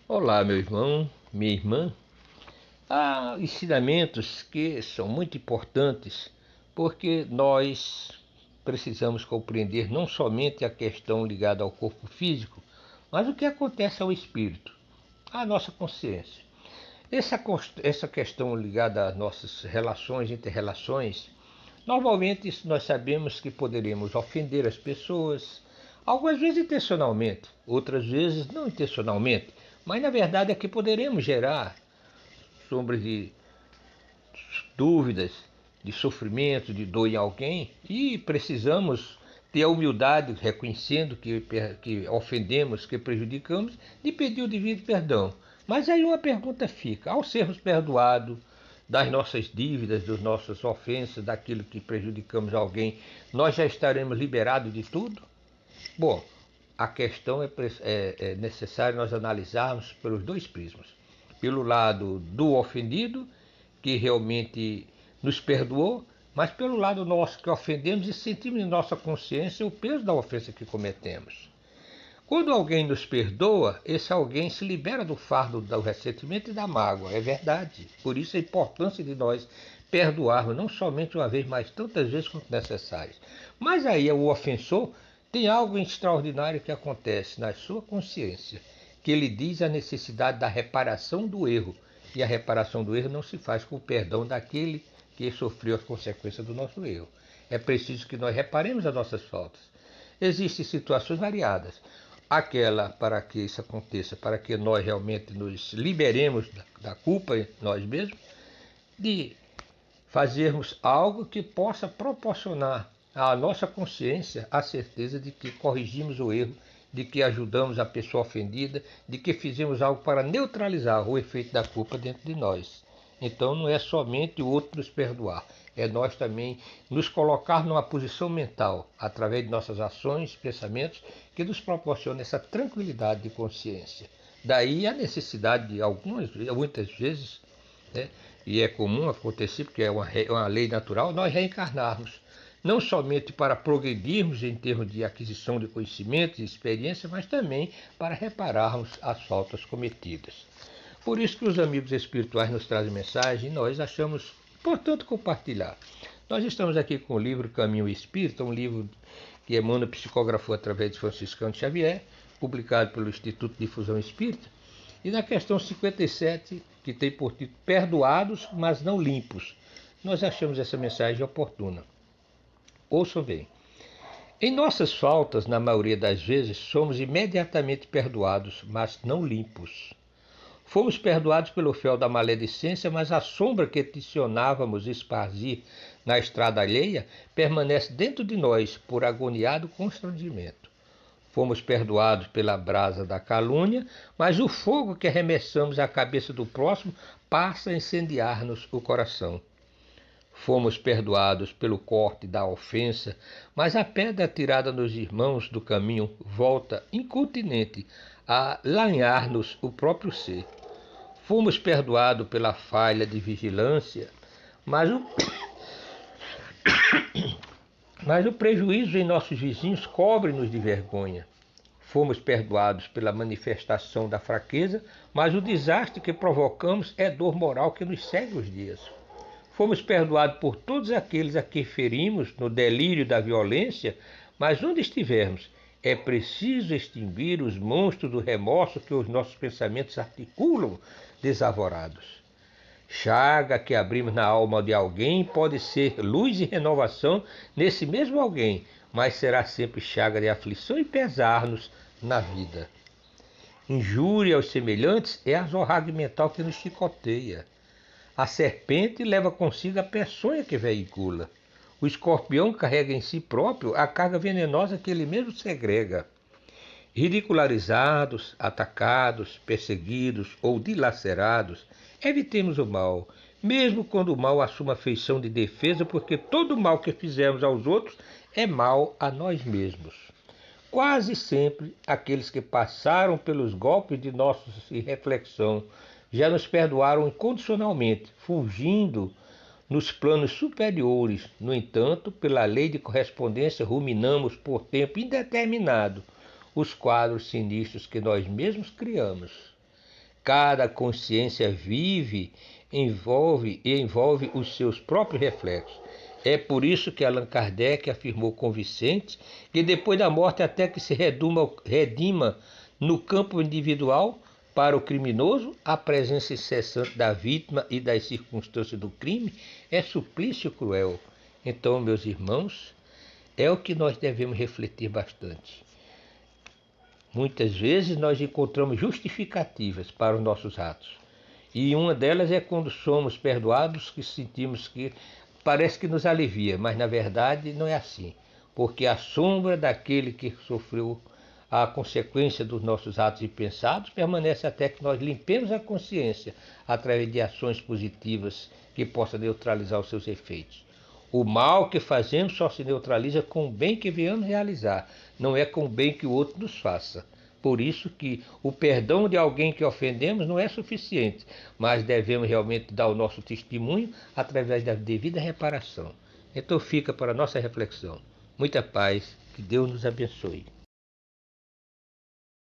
Olá, meu irmão, minha irmã. Há ensinamentos que são muito importantes porque nós precisamos compreender não somente a questão ligada ao corpo físico, mas o que acontece ao espírito, à nossa consciência. Essa questão ligada às nossas relações, inter-relações, normalmente nós sabemos que poderemos ofender as pessoas, algumas vezes intencionalmente, outras vezes não intencionalmente, mas na verdade é que poderemos gerar sombras de dúvidas, de sofrimento, de dor em alguém e precisamos ter a humildade, reconhecendo que ofendemos, que prejudicamos, de pedir o devido perdão. Mas aí uma pergunta fica: ao sermos perdoados das nossas dívidas, das nossas ofensas, daquilo que prejudicamos alguém, nós já estaremos liberados de tudo? Bom, a questão é necessário nós analisarmos pelos dois prismas. Pelo lado do ofendido, que realmente nos perdoou, mas pelo lado nosso que ofendemos e sentimos em nossa consciência o peso da ofensa que cometemos. Quando alguém nos perdoa, esse alguém se libera do fardo do ressentimento e da mágoa, é verdade. Por isso a importância de nós perdoarmos, não somente uma vez, mas tantas vezes quanto necessárias. Mas aí o ofensor tem algo extraordinário que acontece na sua consciência, que ele diz a necessidade da reparação do erro. E a reparação do erro não se faz com o perdão daquele que sofreu as consequências do nosso erro. É preciso que nós reparemos as nossas faltas. Existem situações variadas. Aquela para que isso aconteça, para que nós realmente nos liberemos da culpa nós mesmos, de fazermos algo que possa proporcionar à nossa consciência a certeza de que corrigimos o erro, de que ajudamos a pessoa ofendida, de que fizemos algo para neutralizar o efeito da culpa dentro de nós. Então não é somente o outro nos perdoar, é nós também nos colocar numa posição mental, através de nossas ações, pensamentos, que nos proporciona essa tranquilidade de consciência. Daí a necessidade de muitas vezes, né, e é comum acontecer, porque é uma lei natural, nós reencarnarmos. Não somente para progredirmos em termos de aquisição de conhecimentos e experiência, mas também para repararmos as faltas cometidas. Por isso que os amigos espirituais nos trazem mensagem e nós achamos importante compartilhar. Nós estamos aqui com o livro Caminho Espírita, um livro que Emmanuel psicografou através de Franciscano Xavier, publicado pelo Instituto de Difusão Espírita, e na questão 57, que tem por título Perdoados, mas não limpos. Nós achamos essa mensagem oportuna. Ouçam bem. Em nossas faltas, na maioria das vezes, somos imediatamente perdoados, mas não limpos. Fomos perdoados pelo fel da maledicência, mas a sombra que tensionávamos esparzir na estrada alheia permanece dentro de nós por agoniado constrangimento. Fomos perdoados pela brasa da calúnia, mas o fogo que arremessamos à cabeça do próximo passa a incendiar-nos o coração. Fomos perdoados pelo corte da ofensa, mas a pedra atirada nos irmãos do caminho volta incontinente a lanhar-nos o próprio ser. Fomos perdoados pela falha de vigilância, mas o prejuízo em nossos vizinhos cobre-nos de vergonha. Fomos perdoados pela manifestação da fraqueza, mas o desastre que provocamos é dor moral que nos segue os dias. Fomos perdoados por todos aqueles a que ferimos no delírio da violência, mas onde estivermos, é preciso extinguir os monstros do remorso que os nossos pensamentos articulam desavorados. Chaga que abrimos na alma de alguém pode ser luz e renovação nesse mesmo alguém, mas será sempre chaga de aflição e pesar-nos na vida. Injúria aos semelhantes é a zorrague mental que nos chicoteia. A serpente leva consigo a peçonha que veicula. O escorpião carrega em si próprio a carga venenosa que ele mesmo segrega. Ridicularizados, atacados, perseguidos ou dilacerados, evitemos o mal, mesmo quando o mal assuma feição de defesa, porque todo mal que fizermos aos outros é mal a nós mesmos. Quase sempre, aqueles que passaram pelos golpes de nossa irreflexão já nos perdoaram incondicionalmente, fugindo nos planos superiores. No entanto, pela lei de correspondência, ruminamos por tempo indeterminado os quadros sinistros que nós mesmos criamos. Cada consciência vive, envolve os seus próprios reflexos. É por isso que Allan Kardec afirmou com Vicente que depois da morte, até que se redima no campo individual, para o criminoso, a presença incessante da vítima e das circunstâncias do crime é suplício cruel. Então, meus irmãos, é o que nós devemos refletir bastante. Muitas vezes nós encontramos justificativas para os nossos atos. E uma delas é quando somos perdoados, que sentimos que parece que nos alivia, mas na verdade não é assim. Porque a sombra daquele que sofreu a consequência dos nossos atos e pensados permanece até que nós limpemos a consciência através de ações positivas que possam neutralizar os seus efeitos. O mal que fazemos só se neutraliza com o bem que venhamos realizar, não é com o bem que o outro nos faça. Por isso que o perdão de alguém que ofendemos não é suficiente, mas devemos realmente dar o nosso testemunho através da devida reparação. Então fica para a nossa reflexão. Muita paz, que Deus nos abençoe.